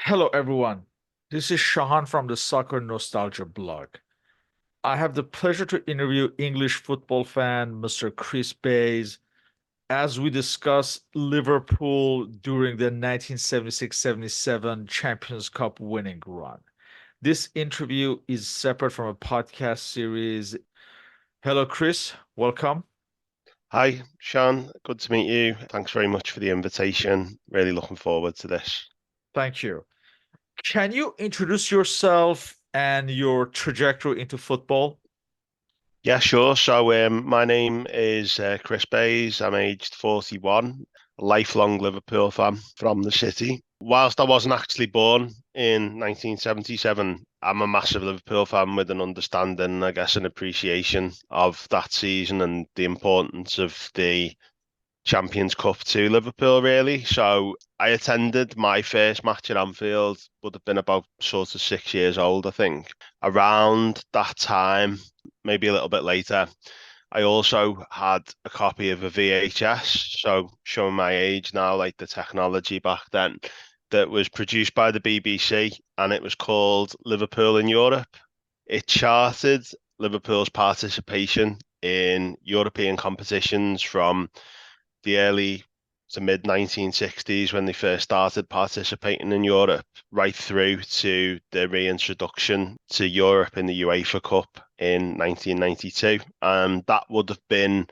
Hello, everyone. This is Shahan from the Soccernostalgia blog. I have the pleasure to interview English football fan Mr. Chris Bays as we discuss Liverpool during the 1976-77 Champions Cup winning run. This interview is separate from a podcast series. Hello, Chris. Welcome. Hi, Sean. Good to meet you. Thanks very much for the invitation. Really looking forward to this. Thank you. Can you introduce yourself and your trajectory into football? Yeah, sure. My name is Chris Bays. I'm aged 41, a lifelong Liverpool fan from the city. Whilst I wasn't actually born in 1977, I'm a massive Liverpool fan with an understanding, I guess, an appreciation of that season and the importance of the Champions Cup to Liverpool, really. So I attended my first match at Anfield, would have been about sort of 6 years old, I think. Around that time, maybe a little bit later, I also had a copy of a VHS, so showing my age now, like the technology back then, that was produced by the BBC and it was called Liverpool in Europe. It charted Liverpool's participation in European competitions from the early to mid 1960s when they first started participating in Europe, right through to the reintroduction to Europe in the UEFA Cup in 1992. And that would have been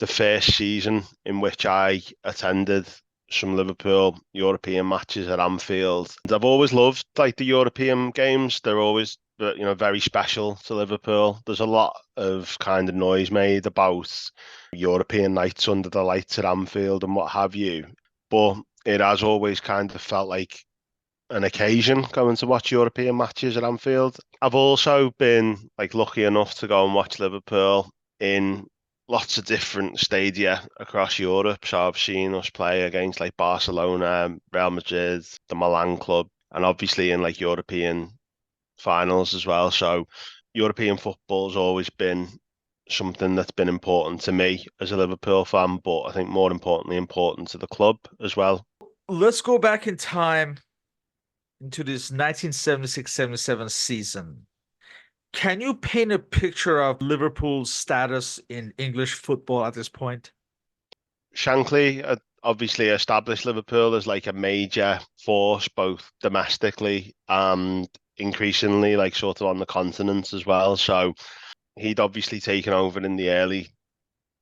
the first season in which I attended some Liverpool European matches at Anfield. And I've always loved like the European games. They're always very special to Liverpool. There's a lot of kind of noise made about European nights under the lights at Anfield and what have you. But it has always kind of felt like an occasion going to watch European matches at Anfield. I've also been like lucky enough to go and watch Liverpool in lots of different stadia across Europe. So I've seen us play against like Barcelona, Real Madrid, the Milan club, and obviously in like European finals as well. So European football's always been something that's been important to me as a Liverpool fan, but I think more importantly, important to the club as well. Let's go back in time into this 1976-77 season. Can you paint a picture of Liverpool's status in English football at this point? Shankly obviously established Liverpool as like a major force, both domestically and increasingly like sort of on the continent as well. So he'd obviously taken over in the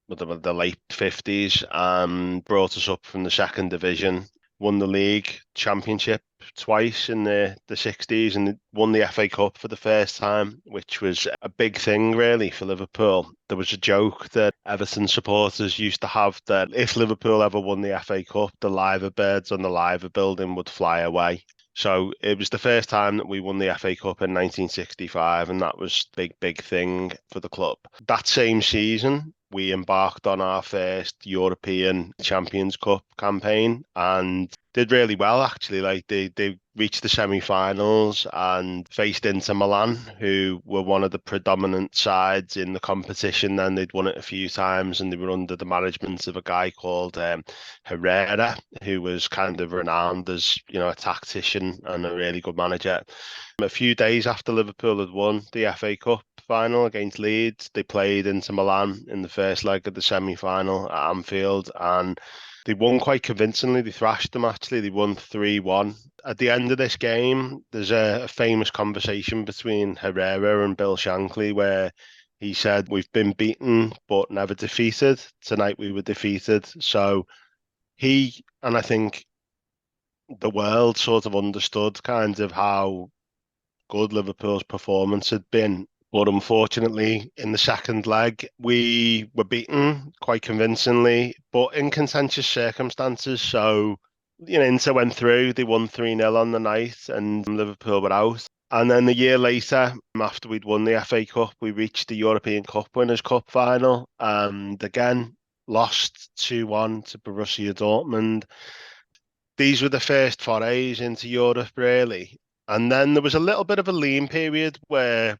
the late 50s and brought us up from the second division, won the league championship twice in the 60s and won the FA Cup for the first time, which was a big thing really for Liverpool. There was a joke that Everton supporters used to have that if Liverpool ever won the FA Cup, the liver birds on the liver building would fly away. So it was the first time that we won the FA Cup in 1965, and that was a big thing for the club. That same season, we embarked on our first European Champions Cup campaign and did really well actually. Like they reached the semi-finals and faced Inter Milan, who were one of the predominant sides in the competition. Then they'd won it a few times, and they were under the management of a guy called Herrera, who was kind of renowned as a tactician and a really good manager. A few days after Liverpool had won the FA Cup final against Leeds, they played Inter Milan in the first leg of the semi-final at Anfield, and they won quite convincingly. They thrashed them actually. They won 3-1. At the end of this game, there's a famous conversation between Herrera and Bill Shankly where he said, "We've been beaten but never defeated. Tonight we were defeated." So he, and I think the world sort of understood kind of how good Liverpool's performance had been. But unfortunately, in the second leg, we were beaten quite convincingly, but in contentious circumstances. So, Inter went through, they won 3-0 on the night, and Liverpool were out. And then a year later, after we'd won the FA Cup, we reached the European Cup Winners' Cup final, and again, lost 2-1 to Borussia Dortmund. These were the first forays into Europe, really. And then there was a little bit of a lean period where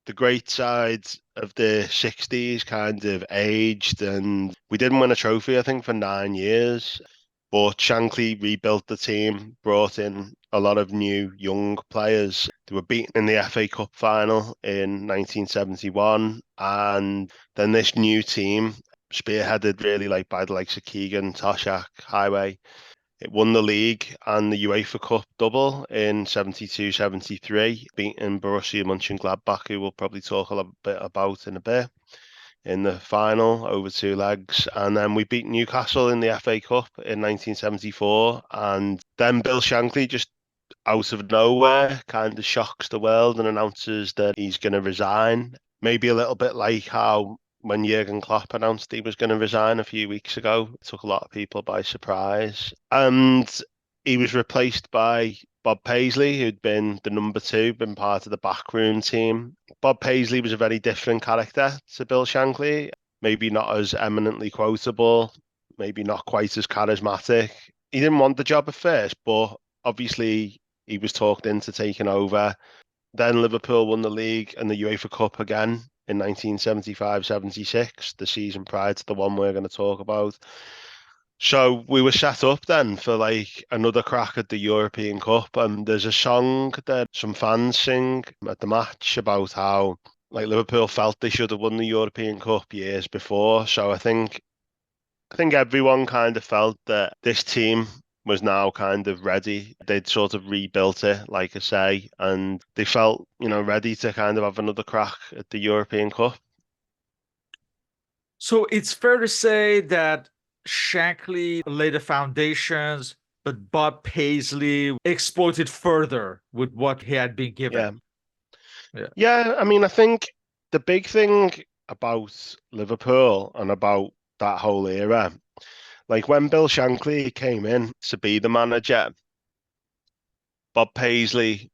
the great sides of the 60s kind of aged and we didn't win a trophy, I think, for 9 years. But Shankly rebuilt the team, brought in a lot of new young players. They were beaten in the FA Cup final in 1971, and then this new team, spearheaded really like by the likes of Keegan, Toshak, Highway, it won the league and the UEFA Cup double in 72-73, beating Borussia Mönchengladbach, who we'll probably talk a little bit about in a bit, in the final over two legs. And then we beat Newcastle in the FA Cup in 1974. And then Bill Shankly, just out of nowhere, kind of shocks the world and announces that he's going to resign. Maybe a little bit like how when Jurgen Klopp announced he was going to resign a few weeks ago, it took a lot of people by surprise. And he was replaced by Bob Paisley, who'd been the number two, been part of the backroom team. Bob Paisley was a very different character to Bill Shankly, maybe not as eminently quotable, maybe not quite as charismatic. He didn't want the job at first, but obviously he was talked into taking over. Then Liverpool won the league and the UEFA Cup again in 1975-76, the season prior to the one we're going to talk about. So we were set up then for like another crack at the European Cup. And there's a song that some fans sing at the match about how like Liverpool felt they should have won the European Cup years before. So I think everyone kind of felt that this team was now kind of ready. They'd sort of rebuilt it, like I say, and they felt, ready to kind of have another crack at the European Cup. So it's fair to say that Shankly laid the foundations, but Bob Paisley exploited further with what he had been Yeah. given. Yeah. Yeah, I mean, I think the big thing about Liverpool and about that whole era, like when Bill Shankly came in to be the manager, Bob Paisley,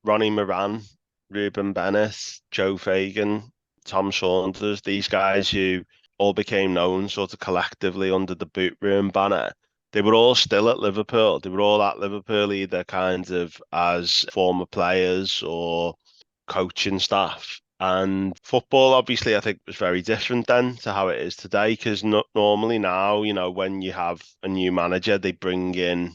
Ronnie Moran, Ruben Bennett, Joe Fagan, Tom Saunders, these guys who all became known sort of collectively under the Boot Room banner, they were all still at Liverpool. They were all at Liverpool either kind of as former players or coaching staff. And football, obviously, I think was very different then to how it is today. Because normally now, when you have a new manager, they bring in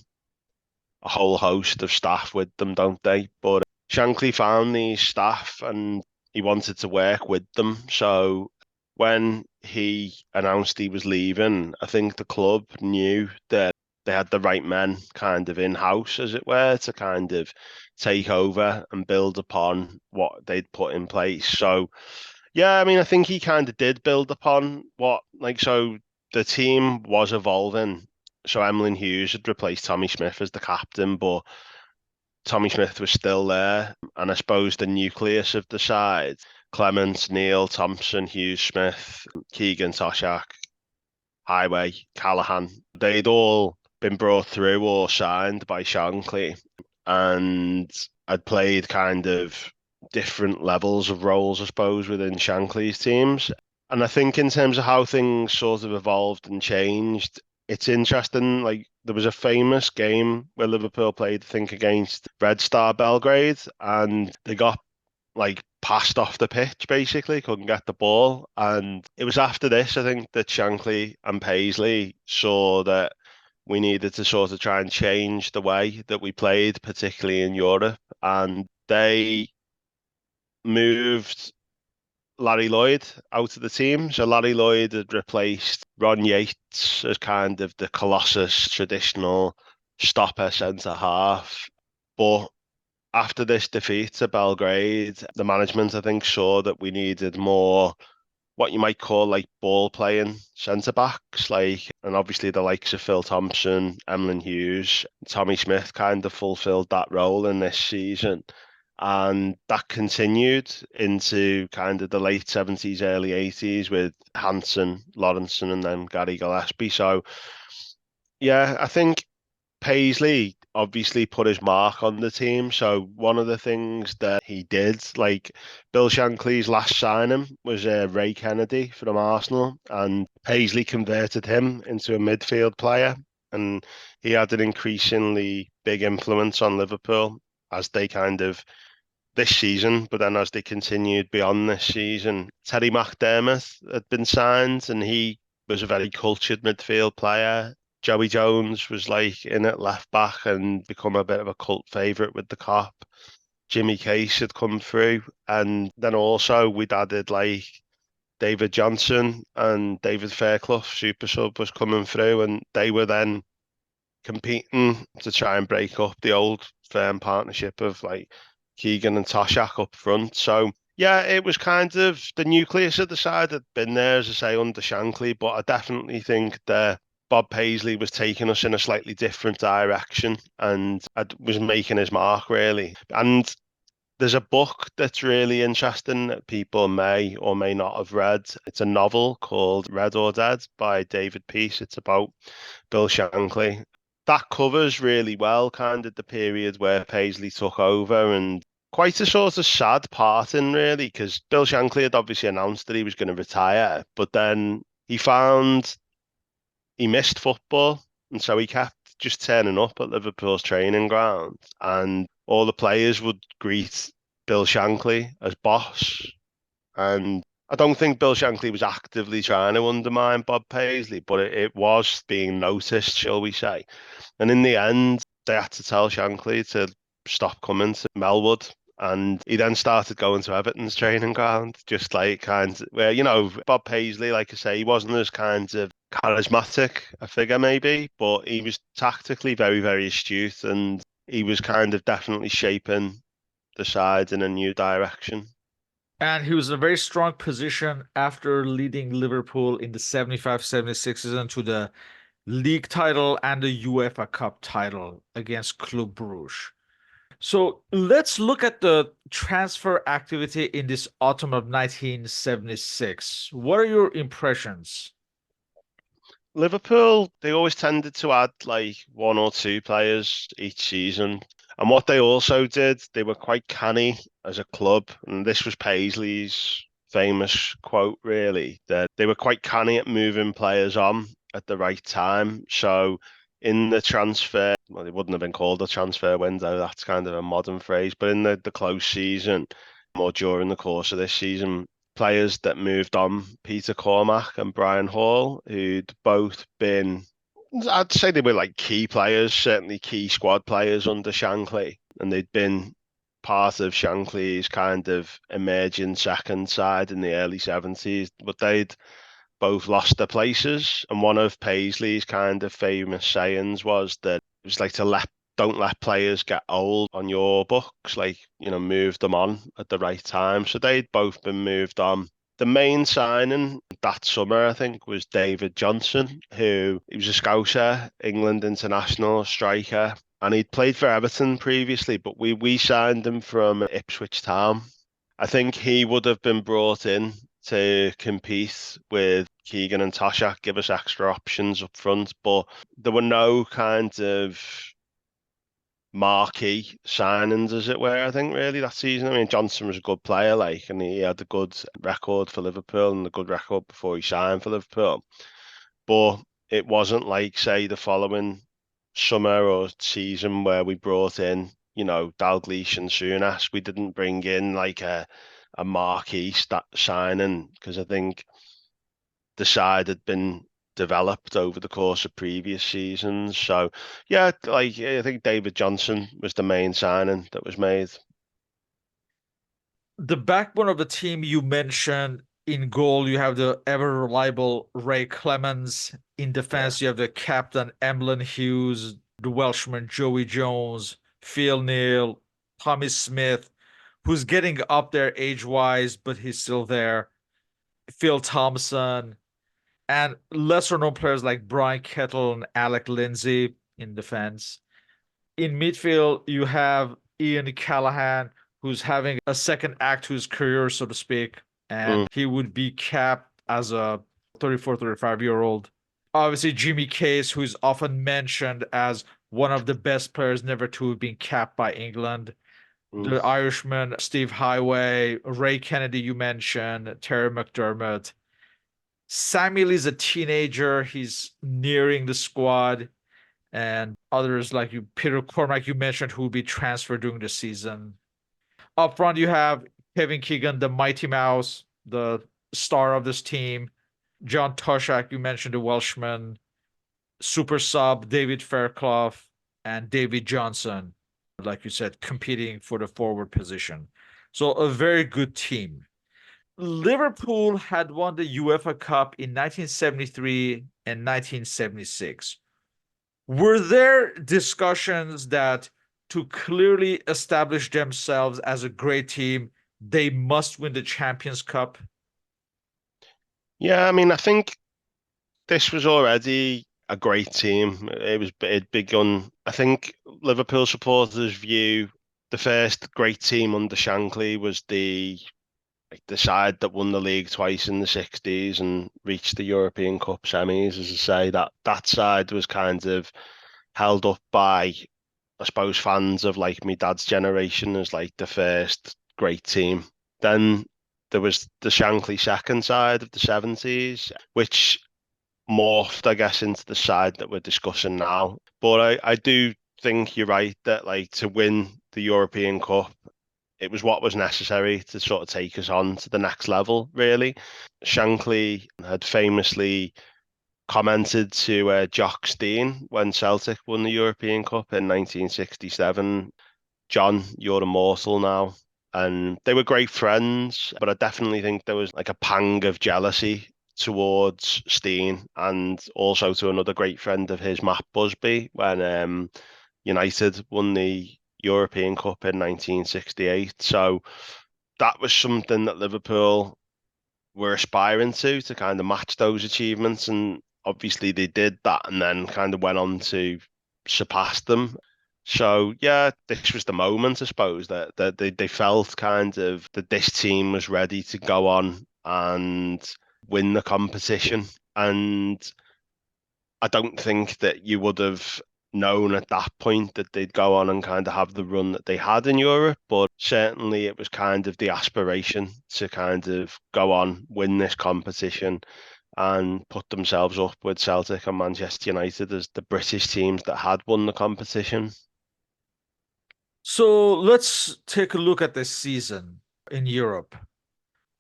a whole host of staff with them, don't they? But Shankly found these staff and he wanted to work with them. So when he announced he was leaving, I think the club knew that they had the right men kind of in-house, as it were, to kind of take over and build upon what they'd put in place. So, yeah, I mean, I think he kind of did build upon so the team was evolving. So Emlyn Hughes had replaced Tommy Smith as the captain, but Tommy Smith was still there. And I suppose the nucleus of the side, Clements, Neil, Thompson, Hughes, Smith, Keegan, Toshak, Highway, Callahan, they'd all been brought through or signed by Shankly. And I'd played kind of different levels of roles, I suppose, within Shankly's teams. And I think in terms of how things sort of evolved and changed, it's interesting. Like there was a famous game where Liverpool played, I think, against Red Star Belgrade, and they got like passed off the pitch basically, couldn't get the ball. And it was after this, I think, that Shankly and Paisley saw that we needed to sort of try and change the way that we played, particularly in Europe. And they moved Larry Lloyd out of the team. So Larry Lloyd had replaced Ron Yates as kind of the Colossus traditional stopper centre half. But after this defeat to Belgrade, the management, I think, saw that we needed more what you might call like ball playing centre backs, and obviously the likes of Phil Thompson, Emlyn Hughes, Tommy Smith kind of fulfilled that role in this season. And that continued into kind of the late 70s, early 80s with Hansen, Lawrenson, and then Gary Gillespie. So, yeah, I think Paisley obviously put his mark on the team. So one of the things that he did, like Bill Shankly's last signing was Ray Kennedy from Arsenal, and Paisley converted him into a midfield player. And he had an increasingly big influence on Liverpool as they kind of this season, but then as they continued beyond this season, Terry McDermott had been signed, and he was a very cultured midfield player. Joey Jones was like in at left back and become a bit of a cult favourite with the Cop. Jimmy Case had come through, and then also we'd added like David Johnson and David Fairclough, super sub, was coming through, and they were then competing to try and break up the old firm partnership of like Keegan and Toshak up front. So yeah, it was kind of the nucleus of the side had been there, as I say, under Shankly, but I definitely think that Bob Paisley was taking us in a slightly different direction and was making his mark really. And there's a book that's really interesting that people may or may not have read. It's a novel called Red or Dead by David Peace. It's about Bill Shankly. That covers really well kind of the period where Paisley took over and quite a sort of sad parting really because Bill Shankly had obviously announced that he was going to retire, but then he found he missed football and so he kept just turning up at Liverpool's training ground and all the players would greet Bill Shankly as boss. And I don't think Bill Shankly was actively trying to undermine Bob Paisley, but it was being noticed, shall we say. And in the end, they had to tell Shankly to stop coming to Melwood. And he then started going to Everton's training ground, just like kind of where, Bob Paisley, like I say, he wasn't as kind of charismatic a figure maybe, but he was tactically very, very astute and he was kind of definitely shaping the side in a new direction. And he was in a very strong position after leading Liverpool in the 75-76 season to the league title and the UEFA Cup title against Club Brugge. So let's look at the transfer activity in this autumn of 1976. What are your impressions? Liverpool, they always tended to add like one or two players each season. And what they also did, they were quite canny as a club. And this was Paisley's famous quote, really, that they were quite canny at moving players on at the right time. So in the transfer, well, it wouldn't have been called a transfer window, that's kind of a modern phrase, but in the close season or during the course of this season, players that moved on, Peter Cormack and Brian Hall, who'd both been, I'd say they were like key players, certainly key squad players under Shankly, and they'd been part of Shankly's kind of emerging second side in the early 70s, but they'd both lost their places. And one of Paisley's kind of famous sayings was that it was like to don't let players get old on your books, like, move them on at the right time. So they'd both been moved on. The main signing that summer, I think, was David Johnson, who he was a Scouser, England international striker, and he'd played for Everton previously, but we signed him from Ipswich Town. I think he would have been brought in to compete with Keegan and Toshak, give us extra options up front, but there were no kind of marquee signings, as it were, I think, really, that season. I mean, Johnson was a good player, like, and he had a good record for Liverpool and a good record before he signed for Liverpool. But it wasn't like, say, the following summer or season where we brought in, Dalglish and Souness. We didn't bring in like a marquee signing because I think the side had been developed over the course of previous seasons. So, yeah, like I think David Johnson was the main signing that was made. The backbone of the team you mentioned in goal, you have the ever reliable Ray Clemens. In Yeah. defense, you have the captain Emlyn Hughes, the Welshman Joey Jones, Phil Neal, Tommy Smith, who's getting up there age-wise, but he's still there. Phil Thompson, and lesser known players like Brian Kettle and Alec Lindsay in defense. In midfield, you have Ian Callahan, who's having a second act to his career, so to speak, and Mm, he would be capped as a 34, 35-year-old. Obviously, Jimmy Case, who's often mentioned as one of the best players never to have been capped by England. mm, The Irishman, Steve Highway, Ray Kennedy, you mentioned, Terry McDermott. Samuel is a teenager. He's nearing the squad, and others like you, Peter Cormack, you mentioned, who will be transferred during the season. Up front, you have Kevin Keegan, the Mighty Mouse, the star of this team. John Toshak, you mentioned, the Welshman. super sub David Fairclough and David Johnson, like you said, competing for the forward position. So a very good team. Liverpool had won the UEFA Cup in 1973 and 1976. Were there discussions that to clearly establish themselves as a great team, they must win the Champions Cup? Yeah, I mean, I think this was already a great team. It'd begun. I think Liverpool supporters view the first great team under Shankly was the side that won the league twice in the 60s and reached the European Cup semis. As I say, that side was kind of held up by, I suppose, fans of like my dad's generation as like the first great team. Then there was the Shankly second side of the 70s, which morphed, I guess, into the side that we're discussing now. But I do think you're right that like to win the European Cup, it was what was necessary to sort of take us on to the next level, really. Shankly had famously commented to Jock Stein when Celtic won the European Cup in 1967. John, you're immortal now. And they were great friends, but I definitely think there was like a pang of jealousy towards Steen and also to another great friend of his, Matt Busby, when United won the European Cup in 1968. So that was something that Liverpool were aspiring to kind of match those achievements. And obviously they did that and then kind of went on to surpass them. So yeah, this was the moment, I suppose, that they felt kind of that this team was ready to go on and win the competition. And I don't think that you would have known at that point that they'd go on and kind of have the run that they had in Europe, but certainly it was kind of the aspiration to kind of go on, win this competition and put themselves up with Celtic and Manchester United as the British teams that had won the competition. So let's take a look at this season in Europe.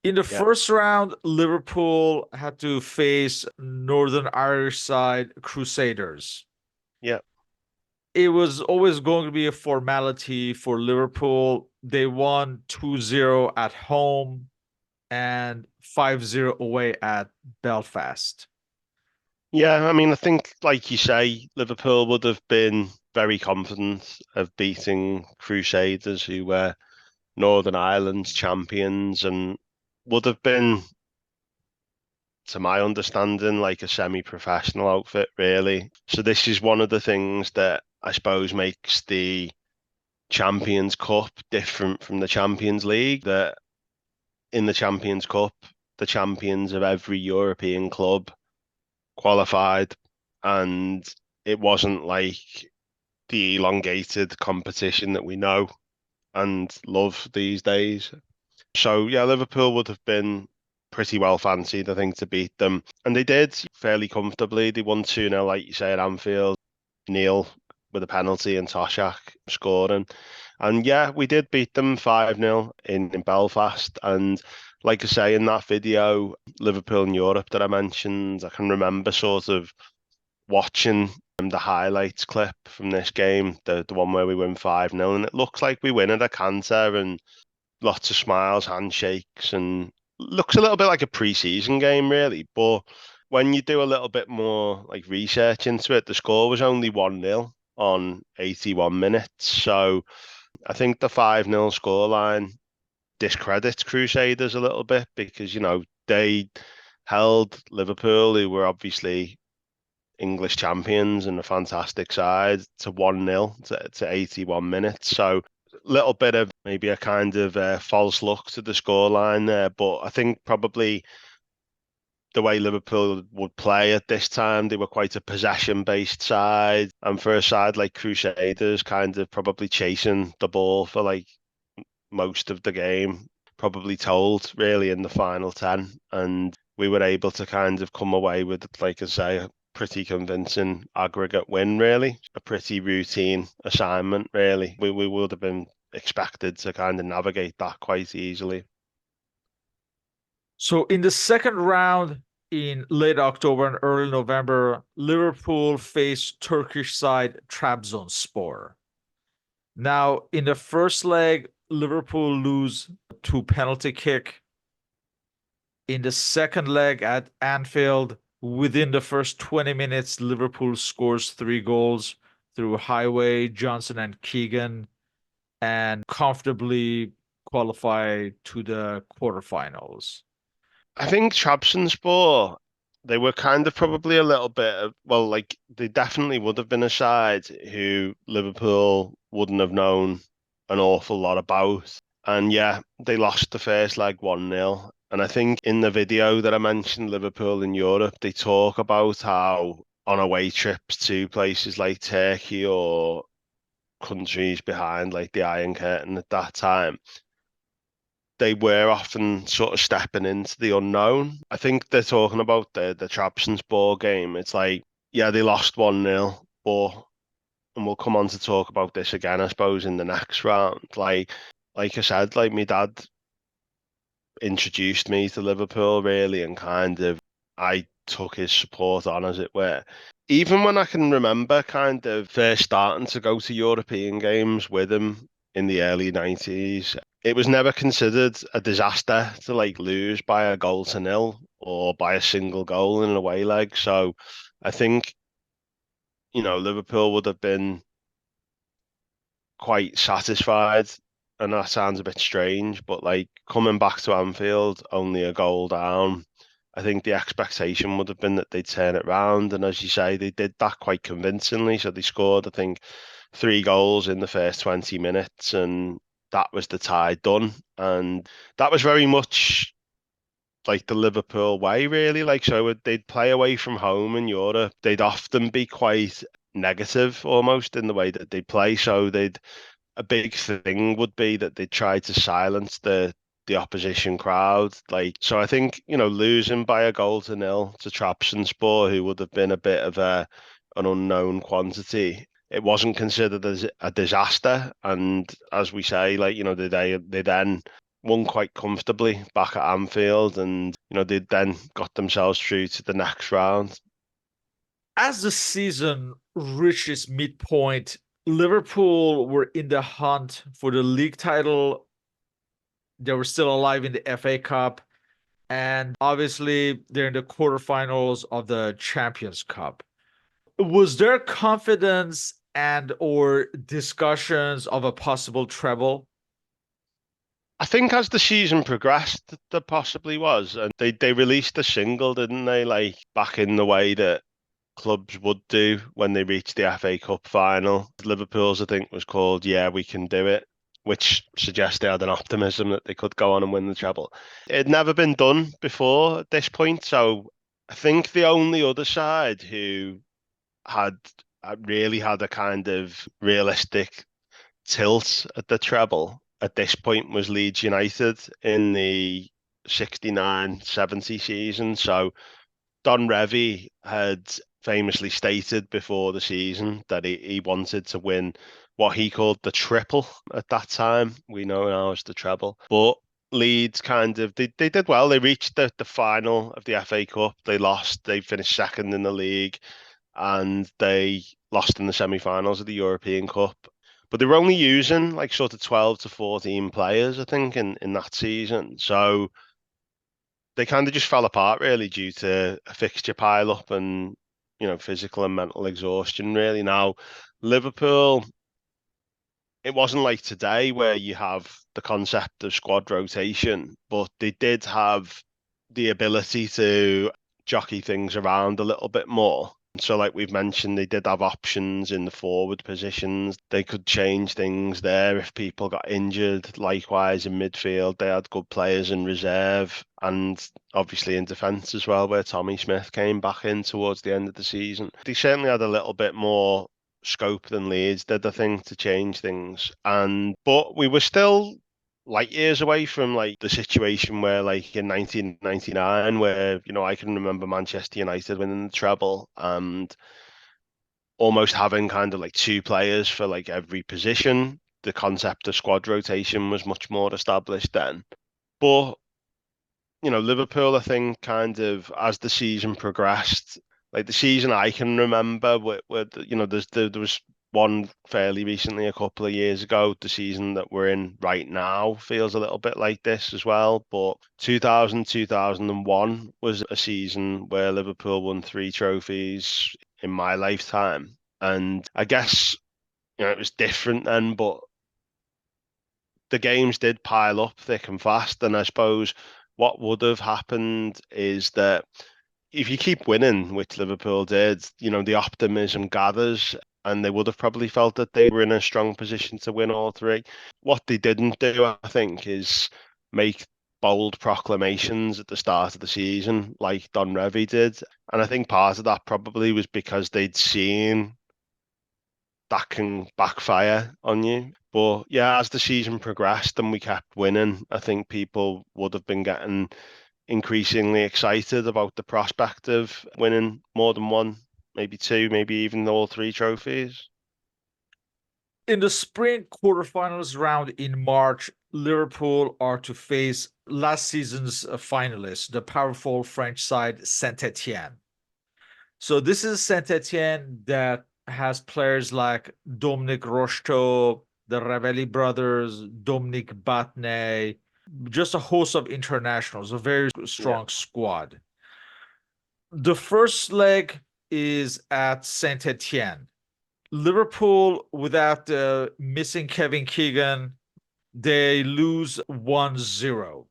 In the Yeah, first round, Liverpool had to face Northern Irish side Crusaders. yeah. It was always going to be a formality for Liverpool. They won 2-0 at home and 5-0 away at Belfast. Yeah, I mean, I think, like you say, Liverpool would have been very confident of beating Crusaders, who were Northern Ireland's champions, and would have been, to my understanding, like a semi-professional outfit, really. So this is one of the things that I suppose makes the Champions Cup different from the Champions League, that in the Champions Cup, the champions of every European club qualified, and it wasn't like the elongated competition that we know and love these days. So yeah, Liverpool would have been pretty well fancied, I think, to beat them. And they did fairly comfortably. They won 2-0, like you say, at Anfield. Neil with a penalty and Toshak scoring. And yeah, we did beat them 5-0 in Belfast. And like I say, in that video, Liverpool in Europe that I mentioned, I can remember sort of watching the highlights clip from this game, the one where we win 5-0, and it looks like we win at a canter and lots of smiles, handshakes, and looks a little bit like a pre-season game, really. But when you do a little bit more like research into it, the score was only 1-0 on 81 minutes. So I think the 5-0 scoreline discredits Crusaders a little bit because, they held Liverpool, who were obviously English champions and a fantastic side, to 1-0 to 81 minutes. So little bit of maybe a kind of false look to the scoreline there, but I think probably the way Liverpool would play at this time, they were quite a possession-based side, and for a side like Crusaders, kind of probably chasing the ball for like most of the game, probably told really in the final 10, and we were able to kind of come away with, like I say, a pretty convincing aggregate win, really. A pretty routine assignment, really. We would have been expected to kind of navigate that quite easily. So in the second round, in late October and early November, Liverpool faced Turkish side Trabzonspor. Now, in the first leg, Liverpool lose to penalty kick. In the second leg at Anfield, within the first 20 minutes, Liverpool scores 3 goals through Highway, Johnson, and Keegan, and comfortably qualify to the quarterfinals. I think Trabzonspor, they were kind of probably a little bit of, well, like they definitely would have been a side who Liverpool wouldn't have known an awful lot about. And yeah, they lost the first leg 1-0. And I think in the video that I mentioned, Liverpool in Europe, they talk about how on away trips to places like Turkey or countries behind like the Iron Curtain at that time, they were often sort of stepping into the unknown. I think they're talking about the Trabzonspor game. It's like, yeah, they lost 1-0, but and we'll come on to talk about this again, I suppose, in the next round. Like I said, like my dad introduced me to Liverpool really, and kind of I took his support on, as it were. Even when I can remember kind of first starting to go to European games with him in the early 90s, it was never considered a disaster to like lose by a goal to nil or by a single goal in an away leg. So I think, Liverpool would have been quite satisfied. And that sounds a bit strange, but like coming back to Anfield, only a goal down, I think the expectation would have been that they'd turn it round. And as you say, they did that quite convincingly. So they scored, I think, 3 goals in the first 20 minutes, and that was the tie done. And that was very much like the Liverpool way, really. Like, so they'd play away from home in Europe. They'd often be quite negative almost in the way that they play. So a big thing would be that they try to silence the opposition crowd. Like, so I think, losing by a goal to nil to Trabzonspor, who would have been a bit of an unknown quantity, it wasn't considered as a disaster. And as we say, like, they then won quite comfortably back at Anfield, and they then got themselves through to the next round. As the season reached its midpoint, Liverpool were in the hunt for the league title. They were still alive in the FA Cup, and obviously they're in the quarterfinals of the Champions Cup. Was there confidence and or discussions of a possible treble? I think as the season progressed, there possibly was, and they released a single, didn't they? Like back in the way that clubs would do when they reached the FA Cup final. Liverpool's, I think, was called "Yeah, We Can Do It," which suggests they had an optimism that they could go on and win the treble. It had never been done before at this point, so I think the only other side who had really had a kind of realistic tilt at the treble at this point was Leeds United in the 69-70 season. So Don Revie had famously stated before the season that he wanted to win what he called the triple at that time. We know now as the treble. But Leeds kind of they did well. They reached the final of the FA Cup. They lost. They finished second in the league, and they lost in the semi-finals of the European Cup. But they were only using like sort of 12 to 14 players, I think, in that season. So they kind of just fell apart really due to a fixture pile up and physical and mental exhaustion really. Now Liverpool, it wasn't like today where you have the concept of squad rotation, but they did have the ability to jockey things around a little bit more. So, like we've mentioned, they did have options in the forward positions. They could change things there if people got injured. Likewise, in midfield, they had good players in reserve, and obviously in defence as well, where Tommy Smith came back in towards the end of the season. They certainly had a little bit more scope than Leeds did, I think, to change things. But we were still light years away from like the situation where like in 1999 where I can remember Manchester United winning the treble and almost having kind of like two players for like every position. The concept of squad rotation was much more established then. But Liverpool, I think, kind of as the season progressed, like the season I can remember, there was one fairly recently, a couple of years ago. The season that we're in right now feels a little bit like this as well. But 2001 was a season where Liverpool won three trophies in my lifetime. And I guess, it was different then, but the games did pile up thick and fast. And I suppose what would have happened is that if you keep winning, which Liverpool did, the optimism gathers, and they would have probably felt that they were in a strong position to win all three. What they didn't do, I think, is make bold proclamations at the start of the season like Don Revie did. And I think part of that probably was because they'd seen that can backfire on you. But yeah, as the season progressed and we kept winning, I think people would have been getting increasingly excited about the prospect of winning more than one, maybe two, maybe even all three trophies. In the spring quarterfinals round in March, Liverpool are to face last season's finalists, the powerful French side Saint-Étienne. So this is Saint-Étienne that has players like Dominic Rocheteau, the Ravelli brothers, Dominic Batney, just a host of internationals, a very Yeah. strong squad. The first leg is at Saint-Étienne. Liverpool, without missing Kevin Keegan, they lose 1-0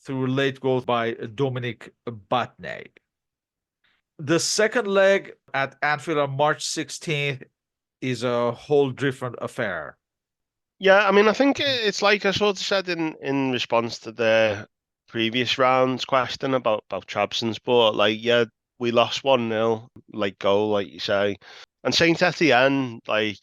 through a late goal by Dominic Batney. The second leg at Anfield on March 16th is a whole different affair. Yeah, I mean, I think it's like I sort of said in response to the previous round's question about Trabzonspor. Like, yeah, we lost 1-0, like goal, like you say. And Saint Etienne, like,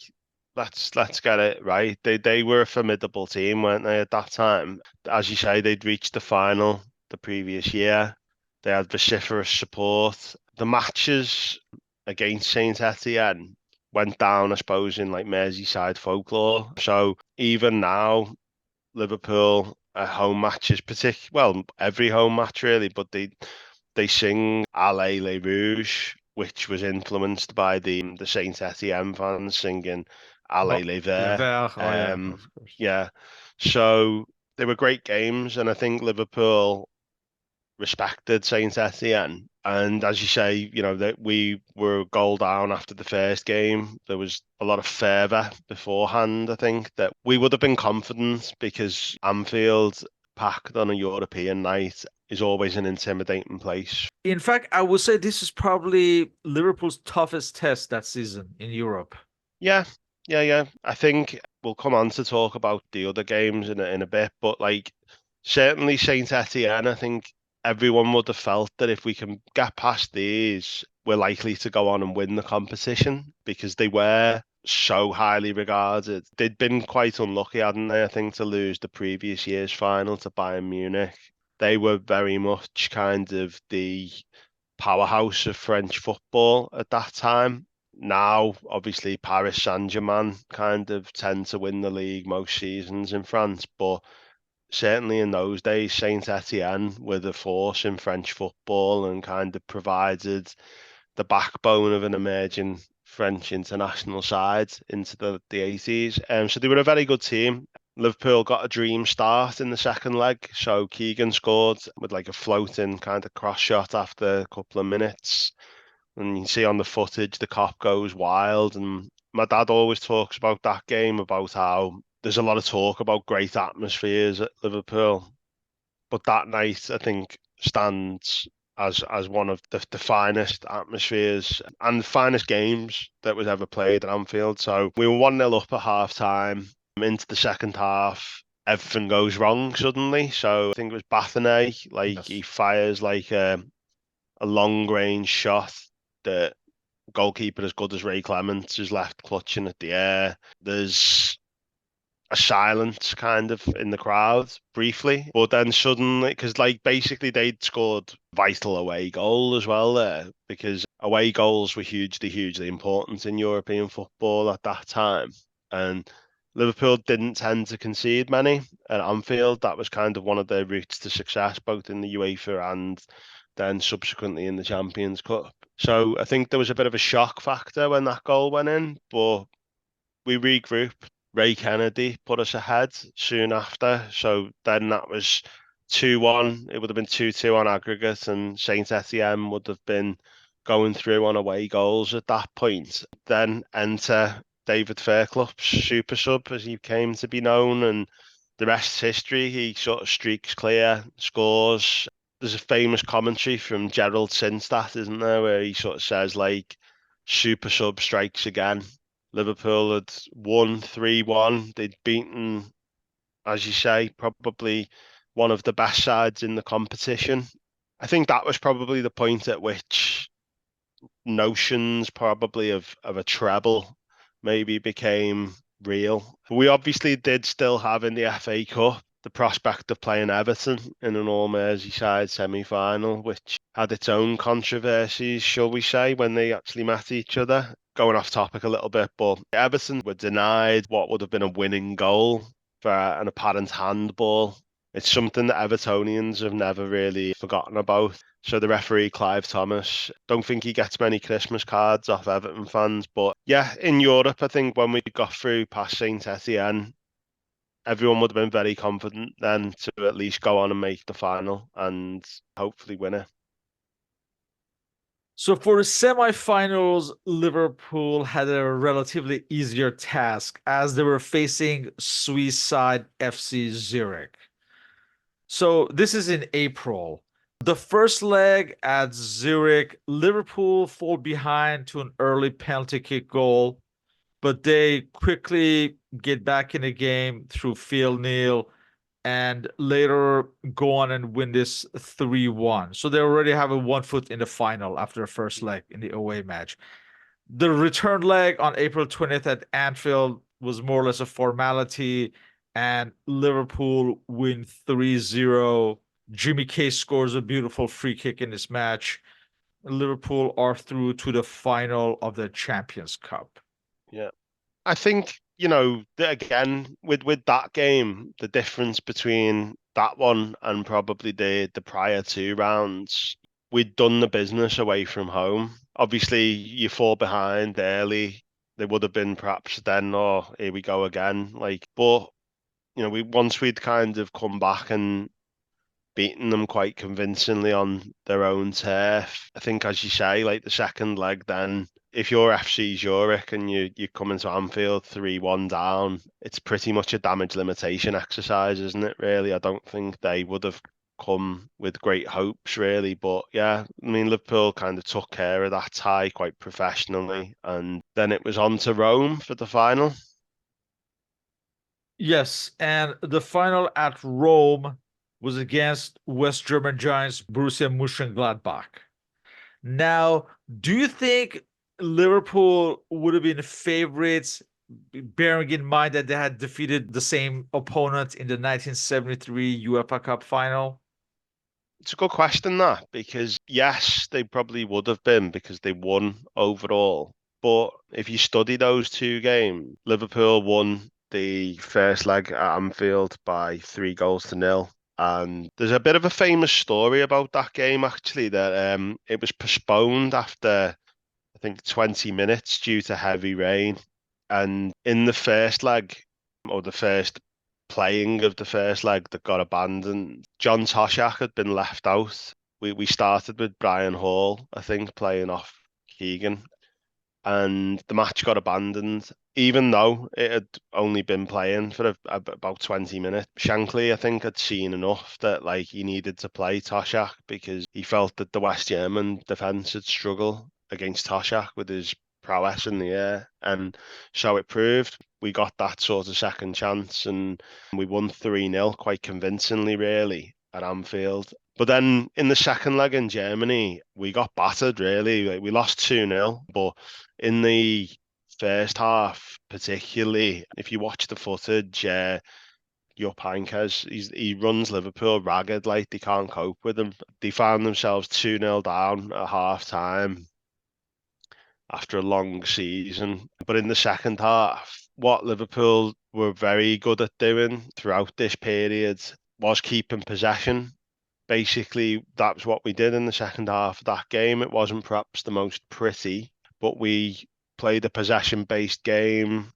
let's get it right. They were a formidable team, weren't they, at that time? As you say, they'd reached the final the previous year. They had vociferous support. The matches against Saint Etienne went down, I suppose, in like Merseyside folklore. So even now, Liverpool at home matches, well, every home match really, but they sing Allez les Rouges, which was influenced by the Saint Etienne fans singing Allez Oh, les Le Verts. Vert, oh yeah, of course. Yeah, so they were great games, and I think Liverpool respected Saint Etienne. And as you say, that we were a goal down after the first game. There was a lot of fervour beforehand. I think that we would have been confident because Anfield, packed on a European night, is always an intimidating place. In fact, I would say this is probably Liverpool's toughest test that season in Europe. Yeah, yeah. I think we'll come on to talk about the other games in a bit, but like certainly Saint Etienne, I think everyone would have felt that if we can get past these, we're likely to go on and win the competition because they were so highly regarded. They'd been quite unlucky, hadn't they, I think, to lose the previous year's final to Bayern Munich. They were very much kind of the powerhouse of French football at that time. Now, obviously, Paris Saint-Germain kind of tend to win the league most seasons in France, but certainly in those days, Saint Etienne were the force in French football and kind of provided the backbone of an emerging French international side into the 80s. So they were a very good team. Liverpool got a dream start in the second leg. So Keegan scored with like a floating kind of cross shot after a couple of minutes. And you can see on the footage, the cop goes wild. And my dad always talks about that game, about how there's a lot of talk about great atmospheres at Liverpool. But that night, I think, stands as one of the finest atmospheres and the finest games that was ever played at Anfield. So we were 1-0 up at half time. Into the second half, everything goes wrong suddenly. So I think it was Bethany, like he Yes. fires like a long range shot that goalkeeper as good as Ray Clements is left clutching at the air. There's a silence kind of in the crowd briefly, but then suddenly, because like basically they'd scored vital away goal as well there, because away goals were hugely, hugely important in European football at that time. And Liverpool didn't tend to concede many at Anfield. That was kind of one of their routes to success, both in the UEFA and then subsequently in the Champions Cup. So I think there was a bit of a shock factor when that goal went in, but we regrouped. Ray Kennedy put us ahead soon after. So then that was 2-1. It would have been 2-2 on aggregate, and Saint Etienne would have been going through on away goals at that point. Then enter David Fairclough's super sub, as he came to be known, and the rest's history. He sort of streaks clear, scores. There's a famous commentary from Gerald Sinstadt, isn't there, where he sort of says, like, super sub strikes again. Liverpool had won 3-1. They'd beaten, as you say, probably one of the best sides in the competition. I think that was probably the point at which notions probably of a treble maybe became real. We obviously did still have in the FA Cup the prospect of playing Everton in an all Merseyside semi-final, which had its own controversies, shall we say, when they actually met each other. Going off topic a little bit, but Everton were denied what would have been a winning goal for an apparent handball. It's something that Evertonians have never really forgotten about. So the referee, Clive Thomas, don't think he gets many Christmas cards off Everton fans. But yeah, in Europe, I think when we got through past Saint Etienne, everyone would have been very confident then to at least go on and make the final and hopefully win it. So for the semifinals, Liverpool had a relatively easier task as they were facing Swiss side FC Zurich. So this is in April. The first leg at Zurich, Liverpool fall behind to an early penalty kick goal, but they quickly get back in the game through Phil Neal and later go on and win this 3-1. So they already have a 1 foot in the final after the first leg in the away match. The return leg on April 20th at Anfield was more or less a formality, and Liverpool win 3-0. Jimmy Case scores a beautiful free kick in this match. Liverpool are through to the final of the Champions Cup. Yeah. I think, again, with that game, the difference between that one and probably the prior two rounds, we'd done the business away from home. Obviously, you fall behind early. There would have been perhaps then, oh, here we go again. But we once we'd kind of come back and beaten them quite convincingly on their own turf. I think, as you say, like the second leg, then if you're FC Zurich and you come into Anfield 3-1 down, it's pretty much a damage limitation exercise, isn't it? Really, I don't think they would have come with great hopes, really. But yeah, I mean, Liverpool kind of took care of that tie quite professionally, and then it was on to Rome for the final. Yes, and the final at Rome was against West German giants Borussia Mönchengladbach. Now, do you think Liverpool would have been favorites, bearing in mind that they had defeated the same opponent in the 1973 UEFA Cup final? It's a good question, that, because yes, they probably would have been because they won overall. But if you study those two games, Liverpool won the first leg at Anfield by 3-0. And there's a bit of a famous story about that game, actually, that it was postponed after, I think, 20 minutes due to heavy rain. And in the first leg, or the first playing of the first leg that got abandoned, John Toshak had been left out. We started with Brian Hall, I think, playing off Keegan, and the match got abandoned, even though it had only been playing for about 20 minutes. Shankly, I think, had seen enough that like he needed to play Toshak because he felt that the West German defence had struggled against Toshak with his prowess in the air, and so it proved. We got that sort of second chance, and we won 3-0 quite convincingly, really, at Anfield. But then in the second leg in Germany, we got battered, really. Like, we lost 2-0, but in the first half, particularly, if you watch the footage, Jupp Heynckes, he runs Liverpool ragged, like they can't cope with him. They found themselves 2-0 down at half time after a long season. But in the second half, what Liverpool were very good at doing throughout this period was keeping possession. Basically, that's what we did in the second half of that game. It wasn't perhaps the most pretty, but we played a possession-based game.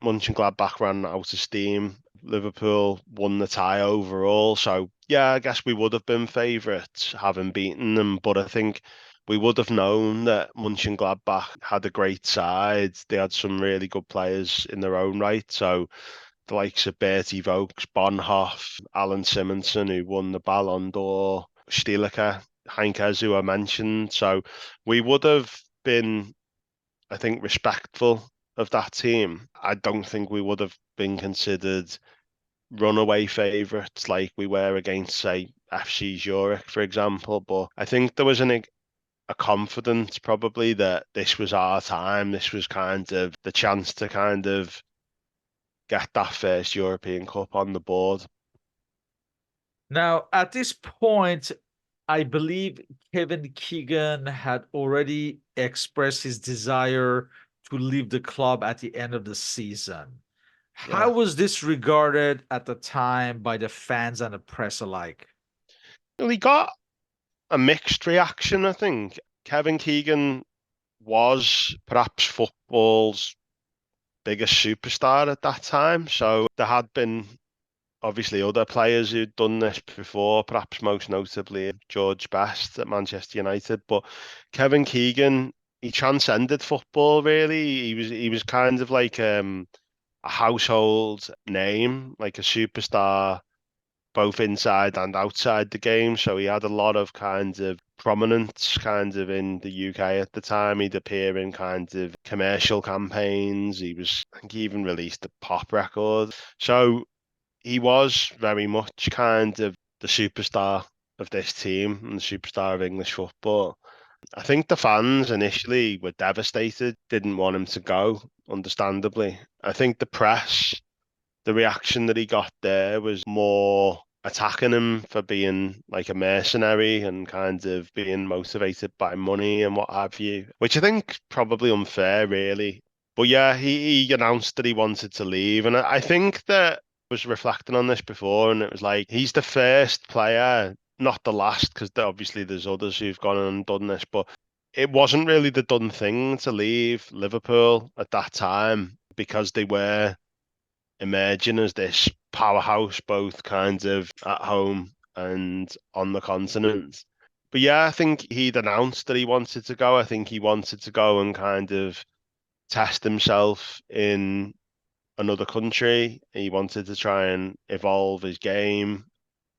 Mönchengladbach ran out of steam. Liverpool won the tie overall. So, yeah, I guess we would have been favourites having beaten them. But I think we would have known that Mönchengladbach had a great side. They had some really good players in their own right. So, the likes of Bertie Vogts, Bonhoff, Alan Simonson, who won the Ballon d'Or, Stieleke, Heinkes, who I mentioned. So we would have been, I think, respectful of that team. I don't think we would have been considered runaway favourites like we were against, say, FC Zurich, for example. But I think there was a confidence probably that this was our time. This was kind of the chance to kind of get that first European Cup on the board. Now, at this point, I believe Kevin Keegan had already expressed his desire to leave the club at the end of the season. How Yeah. was this regarded at the time by the fans and the press alike? Well, he got a mixed reaction, I think. Kevin Keegan was perhaps football's biggest superstar at that time. So there had been obviously other players who'd done this before, perhaps most notably George Best at Manchester United. But Kevin Keegan, he transcended football really. He was kind of like a household name, like a superstar both inside and outside the game. So he had a lot of kind of prominence kind of in the UK at the time. He'd appear in kind of commercial campaigns. I think he even released a pop record. So he was very much kind of the superstar of this team and the superstar of English football. I think the fans initially were devastated, didn't want him to go, understandably. I think the press, the reaction that he got there was more attacking him for being like a mercenary and kind of being motivated by money and what have you, which I think probably unfair, really. But yeah, he announced that he wanted to leave. And I think that I was reflecting on this before, and it was like he's the first player, not the last, because obviously there's others who've gone and done this, but it wasn't really the done thing to leave Liverpool at that time because they were emerging as this powerhouse, both kinds of at home and on the continent. But yeah, I think he'd announced that he wanted to go. I think he wanted to go and kind of test himself in another country. He wanted to try and evolve his game.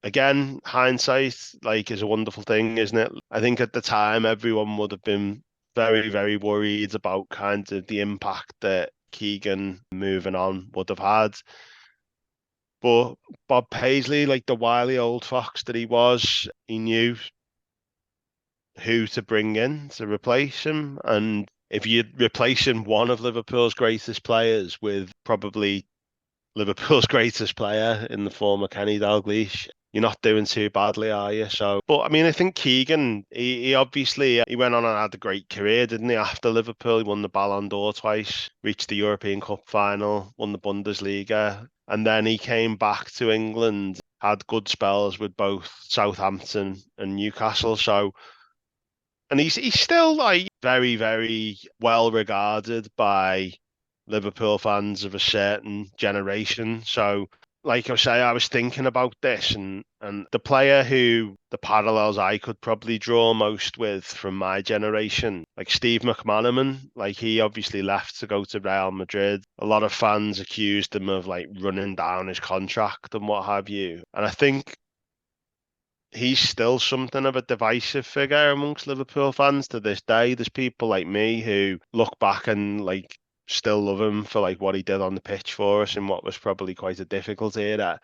Again, hindsight, like, is a wonderful thing, isn't it? I think at the time, everyone would have been very, very worried about kind of the impact that Keegan moving on would have had. But Bob Paisley, like the wily old fox that he was, he knew who to bring in to replace him. And if you're replacing one of Liverpool's greatest players with probably Liverpool's greatest player in the form of Kenny Dalglish, you're not doing too badly, are you? So, but I mean, I think Keegan, he obviously he went on and had a great career, didn't he? After Liverpool, he won the Ballon d'Or twice, reached the European Cup final, won the Bundesliga, and then he came back to England, had good spells with both Southampton and Newcastle. So, and he's still like very, very well regarded by Liverpool fans of a certain generation. So, like I say, I was thinking about this, and the player who the parallels I could probably draw most with from my generation, like Steve McManaman, like he obviously left to go to Real Madrid. A lot of fans accused him of like running down his contract and what have you. And I think he's still something of a divisive figure amongst Liverpool fans to this day. There's people like me who look back and like still love him for like what he did on the pitch for us in what was probably quite a difficult era.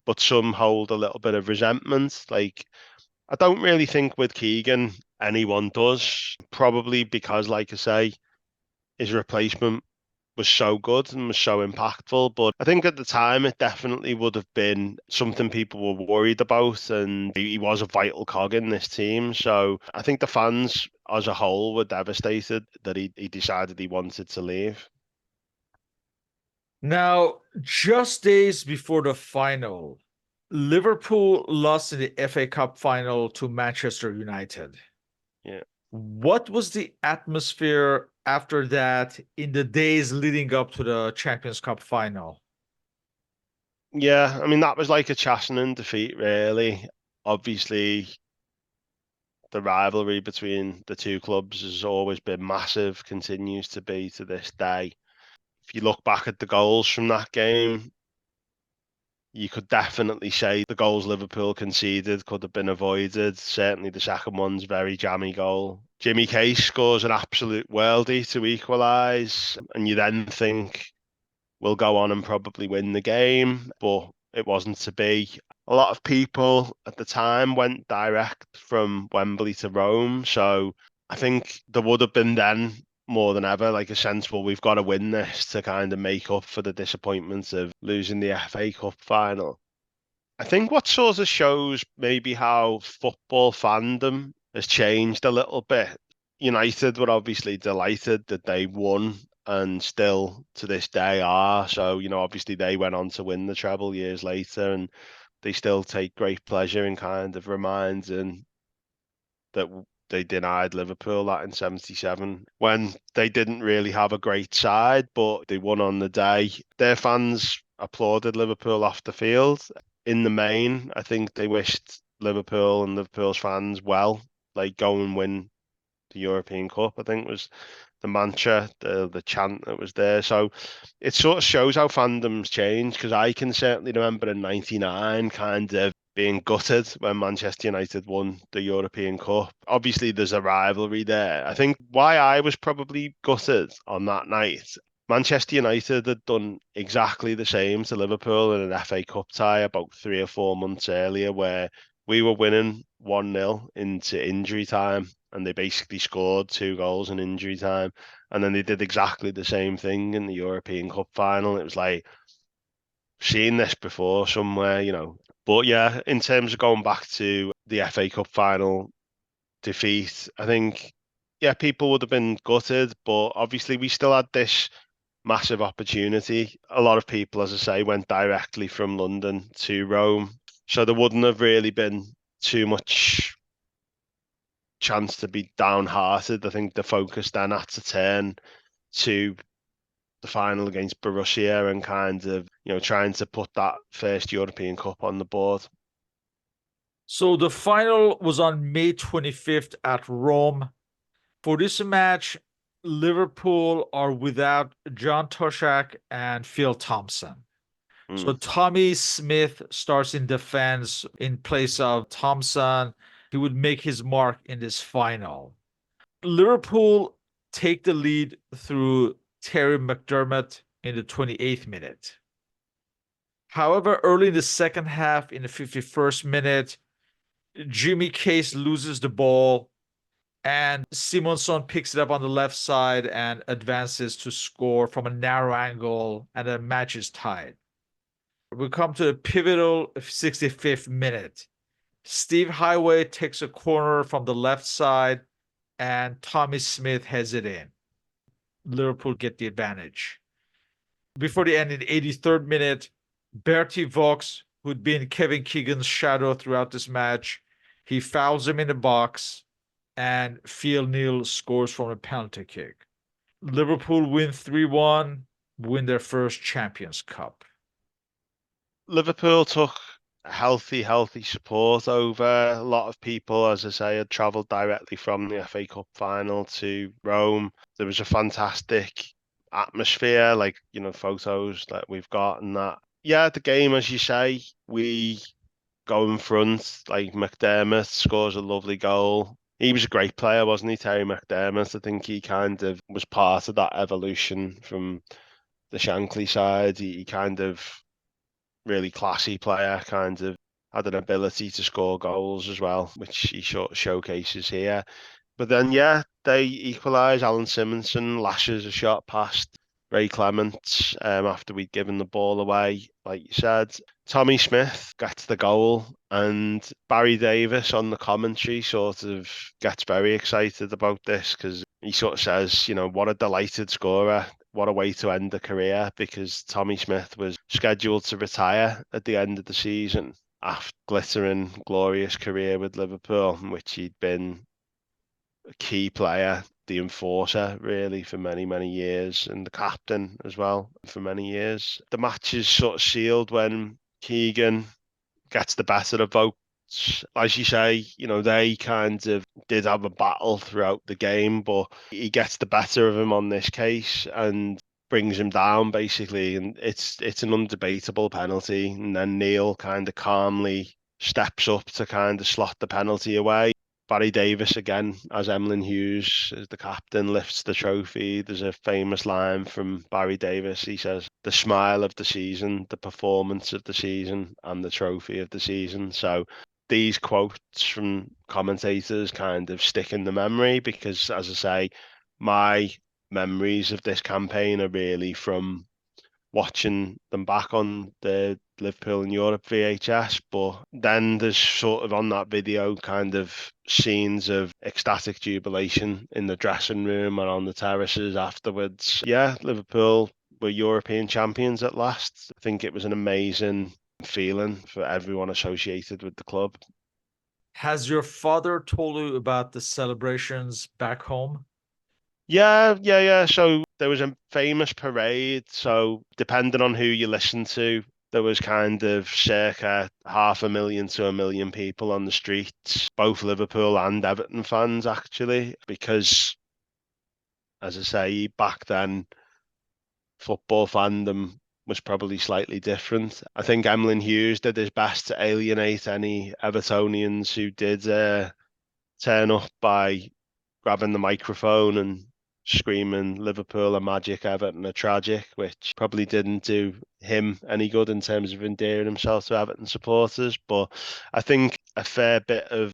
But some hold a little bit of resentment. Like I don't really think with Keegan anyone does. Probably because, like I say, his replacement was so good and was so impactful. But I think at the time it definitely would have been something people were worried about, and he was a vital cog in this team. So I think the fans as a whole were devastated that he decided he wanted to leave. Now, just days before the final, Liverpool lost in the FA Cup final to Manchester United. Yeah. What was the atmosphere after that in the days leading up to the Champions Cup final? Yeah, I mean that was like a chastening defeat, really. Obviously, the rivalry between the two clubs has always been massive, continues to be to this day. If you look back at the goals from that game, you could definitely say the goals Liverpool conceded could have been avoided. Certainly the second one's very jammy goal. Jimmy Case scores an absolute worldie to equalise, and you then think we'll go on and probably win the game, but it wasn't to be. A lot of people at the time went direct from Wembley to Rome, so I think there would have been then more than ever like a sense, well, we've got to win this to kind of make up for the disappointment of losing the FA Cup final. I think what sort of shows maybe how football fandom has changed a little bit. United were obviously delighted that they won and still to this day are. So, obviously they went on to win the treble years later and they still take great pleasure in kind of reminding that they denied Liverpool that in 77 when they didn't really have a great side, but they won on the day. Their fans applauded Liverpool off the field. In the main, I think they wished Liverpool and Liverpool's fans well, like go and win the European Cup, I think was the mantra, the chant that was there. So it sort of shows how fandom's changed because I can certainly remember in '99 kind of being gutted when Manchester United won the European Cup. Obviously, there's a rivalry there. I think why I was probably gutted on that night. Manchester United had done exactly the same to Liverpool in an FA Cup tie about 3 or 4 months earlier, where we were winning 1-0 into injury time and they basically scored 2 goals in injury time. And then they did exactly the same thing in the European Cup final. It was like, seen this before somewhere. But yeah, in terms of going back to the FA Cup final defeat, I think, yeah, people would have been gutted, but obviously we still had this massive opportunity. A lot of people, as I say, went directly from London to Rome. So there wouldn't have really been too much chance to be downhearted. I think the focus then had to turn to the final against Borussia and kind of, trying to put that first European Cup on the board. So the final was on May 25th at Rome. For this match, Liverpool are without John Toshak and Phil Thompson. So Mm. Tommy Smith starts in defense in place of Thompson. He would make his mark in this final. Liverpool take the lead through Terry McDermott in the 28th minute. However, early in the second half, in the 51st minute, Jimmy Case loses the ball and Simonson picks it up on the left side and advances to score from a narrow angle, and the match is tied. We come to the pivotal 65th minute. Steve Highway takes a corner from the left side, and Tommy Smith heads it in. Liverpool get the advantage. Before the end, in the 83rd minute, Bertie Vaux, who'd been Kevin Keegan's shadow throughout this match, he fouls him in the box, and Phil Neal scores from a penalty kick. Liverpool win 3-1, win their first Champions Cup. Liverpool took healthy support over. A lot of people, as I say, had travelled directly from the FA Cup final to Rome. There was a fantastic atmosphere, like, photos that we've got and that. Yeah, the game, as you say, we go in front, like McDermott scores a lovely goal. He was a great player, wasn't he, Terry McDermott? I think he kind of was part of that evolution from the Shankly side. He kind of really classy player, kind of had an ability to score goals as well, which he showcases here. But then, yeah, they equalise. Alan Simonson lashes a shot past Ray Clements after we'd given the ball away, like you said. Tommy Smith gets the goal, and Barry Davis on the commentary sort of gets very excited about this because he sort of says, what a delighted scorer. what a way to end a career, because Tommy Smith was scheduled to retire at the end of the season after glittering, glorious career with Liverpool, in which he'd been a key player, the enforcer really for many, many years, and the captain as well for many years. The match is sort of sealed when Keegan gets the better of both. As you say, they kind of did have a battle throughout the game, but he gets the better of him on this case and brings him down basically. And it's an undebatable penalty. And then Neil kind of calmly steps up to kind of slot the penalty away. Barry Davis again, as Emlyn Hughes, as the captain, lifts the trophy. There's a famous line from Barry Davis. He says, "The smile of the season, the performance of the season, and the trophy of the season." So these quotes from commentators kind of stick in the memory because, as I say, my memories of this campaign are really from watching them back on the Liverpool in Europe VHS, but then there's sort of on that video kind of scenes of ecstatic jubilation in the dressing room and on the terraces afterwards. Yeah, Liverpool were European champions at last. I think it was an amazing feeling for everyone associated with the club. Has your father told you about the celebrations back home? Yeah. So there was a famous parade. So depending on who you listen to, there was kind of circa 500,000 to 1 million people on the streets, both Liverpool and Everton fans, actually, because, as I say, back then, football fandom was probably slightly different. I think Emlyn Hughes did his best to alienate any Evertonians who did turn up by grabbing the microphone and screaming Liverpool are magic, Everton are tragic, which probably didn't do him any good in terms of endearing himself to Everton supporters. But I think a fair bit of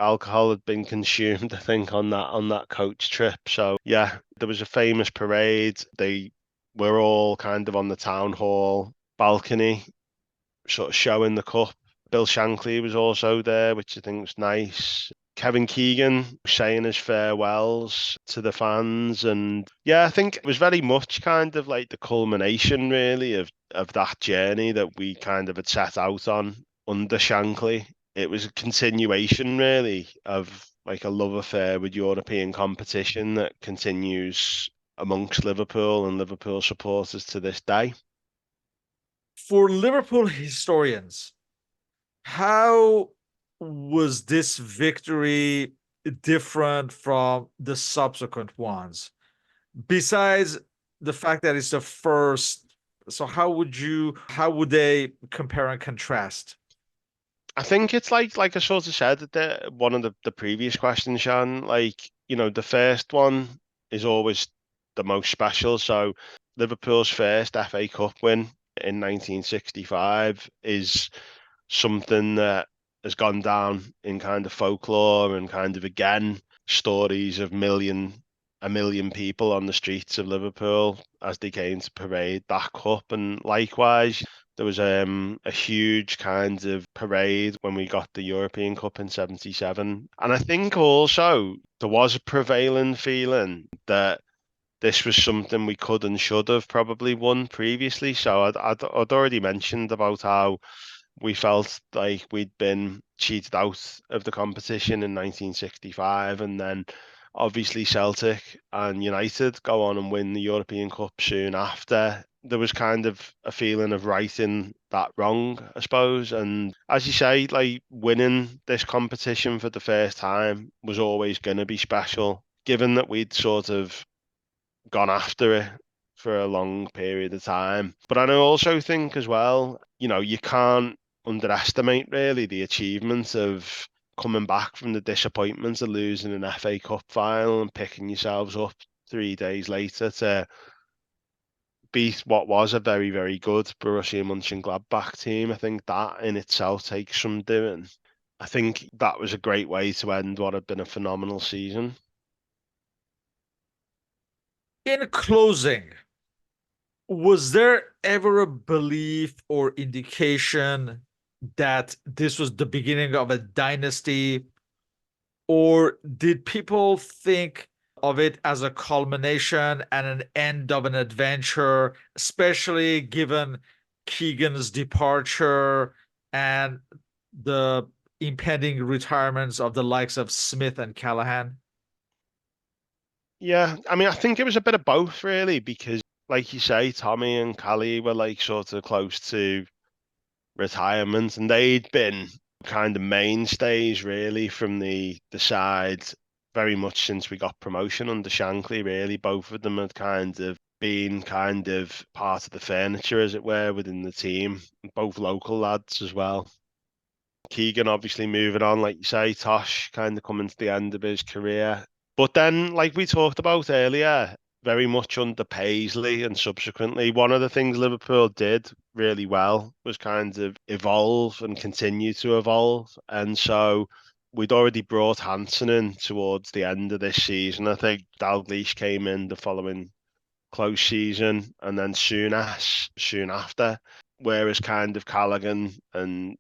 alcohol had been consumed, I think, on that coach trip. So yeah, there was a famous parade. They were all kind of on the town hall balcony, sort of showing the cup. Bill Shankly was also there, which I think was nice. Kevin Keegan saying his farewells to the fans. And yeah, I think it was very much kind of like the culmination, really, of that journey that we kind of had set out on under Shankly. It was a continuation, really, of like a love affair with European competition that continues amongst Liverpool and Liverpool supporters to this day. For Liverpool historians, how was this victory different from the subsequent ones? Besides the fact that it's the first, so how would they compare and contrast? I think it's like I sort of said at one of the previous questions, Sean. Like, the first one is always the most special. So Liverpool's first FA Cup win in 1965 is something that has gone down in kind of folklore and kind of again stories of 1 million people on the streets of Liverpool as they came to parade that cup. And likewise, there was a huge kind of parade when we got the European Cup in '77. And I think also there was a prevailing feeling that this was something we could and should have probably won previously. So I'd already mentioned about how we felt like we'd been cheated out of the competition in 1965, and then obviously Celtic and United go on and win the European Cup soon after. There was kind of a feeling of righting that wrong, I suppose. And as you say, like winning this competition for the first time was always going to be special, given that we'd sort of gone after it for a long period of time. But I also think as well, you can't underestimate really the achievement of coming back from the disappointment of losing an FA Cup final and picking yourselves up 3 days later to beat what was a very, very good Borussia Mönchengladbach team. I think that in itself takes some doing. I think that was a great way to end what had been a phenomenal season. In closing, was there ever a belief or indication that this was the beginning of a dynasty, or did people think of it as a culmination and an end of an adventure, especially given Keegan's departure and the impending retirements of the likes of Smith and Callahan? Yeah, I mean, I think it was a bit of both really, because like you say, Tommy and Callie were like sort of close to retirement, and they'd been kind of mainstays really from the side very much since we got promotion under Shankly. Really, both of them had kind of been kind of part of the furniture, as it were, within the team. Both local lads as well. Keegan obviously moving on, like you say, Tosh kind of coming to the end of his career. But then, like we talked about earlier, very much under Paisley and subsequently, one of the things Liverpool did really well was kind of evolve and continue to evolve. And so we'd already brought Hansen in towards the end of this season. I think Dalglish came in the following close season, and then soon after. Whereas kind of Callaghan and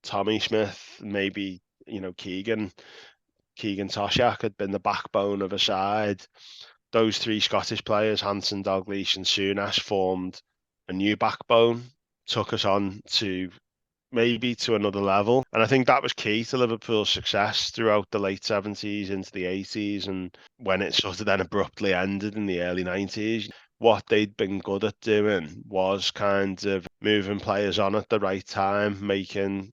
Tommy Smith, maybe, Keegan Toshak had been the backbone of a side. Those three Scottish players, Hansen, Dalglish, and Souness, formed a new backbone, took us on to maybe to another level. And I think that was key to Liverpool's success throughout the late 70s into the 80s, and when it sort of then abruptly ended in the early 90s. What they'd been good at doing was kind of moving players on at the right time, making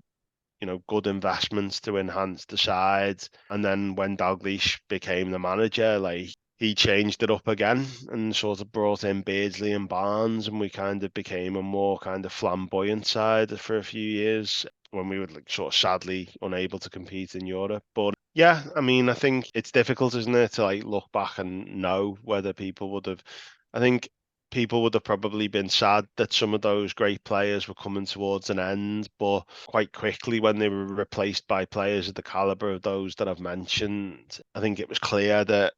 good investments to enhance the side. And then when Dalglish became the manager, like he changed it up again and sort of brought in Beardsley and Barnes, and we kind of became a more kind of flamboyant side for a few years when we were like sort of sadly unable to compete in Europe. But yeah, I mean, I think it's difficult, isn't it, to like look back and know whether people would have. I think people would have probably been sad that some of those great players were coming towards an end, but quite quickly when they were replaced by players of the caliber of those that I've mentioned, I think it was clear that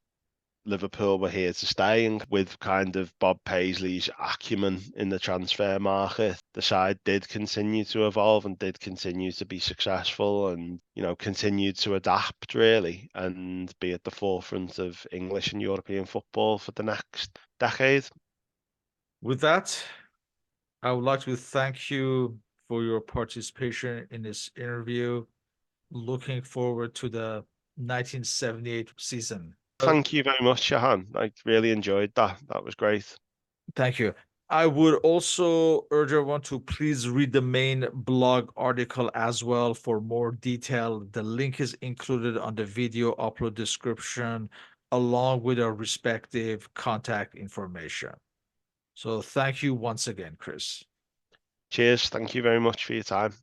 Liverpool were here to stay, and with kind of Bob Paisley's acumen in the transfer market, the side did continue to evolve and did continue to be successful, and continued to adapt really and be at the forefront of English and European football for the next decade. With that, I would like to thank you for your participation in this interview. Looking forward to the 1978 season. Thank you very much, Shahan. I really enjoyed that. That was great. Thank you. I would also urge everyone to please read the main blog article as well for more detail. The link is included on the video upload description, along with our respective contact information. So thank you once again, Chris. Cheers. Thank you very much for your time.